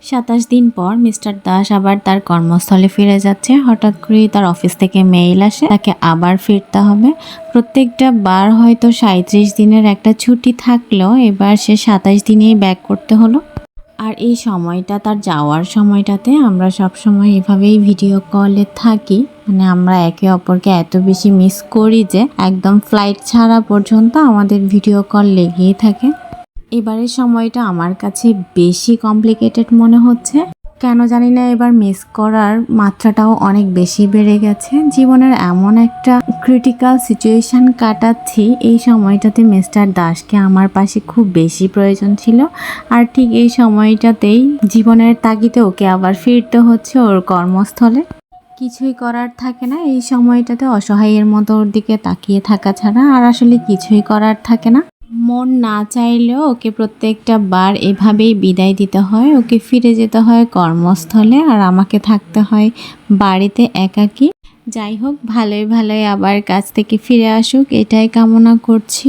27 দিন পর মিস্টার দাস আবার তার কর্মস্থলে ফিরে যাচ্ছে। হঠাৎ করেই তার অফিস থেকে মেইল আসে, তাকে আবার ফিরতে হবে। প্রত্যেকটা বার হয়তো 37 দিনের একটা ছুটি থাকলেও এবার সে 27 দিনেই ব্যাক করতে হলো। আর এই সময়টা, তার যাওয়ার সময়টাতে আমরা সবসময় এভাবেই ভিডিও কলে থাকি। মানে আমরা একে অপরকে এত বেশি মিস করি যে একদম ফ্লাইট ছাড়া পর্যন্ত আমাদের ভিডিও কল লেগেই থাকে। এবারের সময়টা আমার কাছে বেশি কমপ্লিকেটেড মনে হচ্ছে, কেন জানি না। এবার মিস করার মাত্রাটাও অনেক বেশি বেড়ে গেছে। জীবনের এমন একটা ক্রিটিক্যাল সিচুয়েশান কাটাচ্ছি, এই সময়টাতে মিস্টার দাসকে আমার পাশে খুব বেশি প্রয়োজন ছিল। আর ঠিক এই সময়টাতেই জীবনের তাগিদে ওকে আবার ফিরতে হচ্ছে ওর কর্মস্থলে। কিছুই করার থাকে না এই সময়টাতে, অসহায়ের মতো ওর দিকে তাকিয়ে থাকা ছাড়া আর আসলে কিছুই করার থাকে না। মন না চাইলেও ওকে প্রত্যেকটা বার এভাবেই বিদায় দিতে হয়, ওকে ফিরে যেতে হয় কর্মস্থলে, আর আমাকে থাকতে হয় বাড়িতে একাকী। যাই হোক, ভালোই ভালোই আবার কাজ থেকে ফিরে আসুক, এটাই কামনা করছি।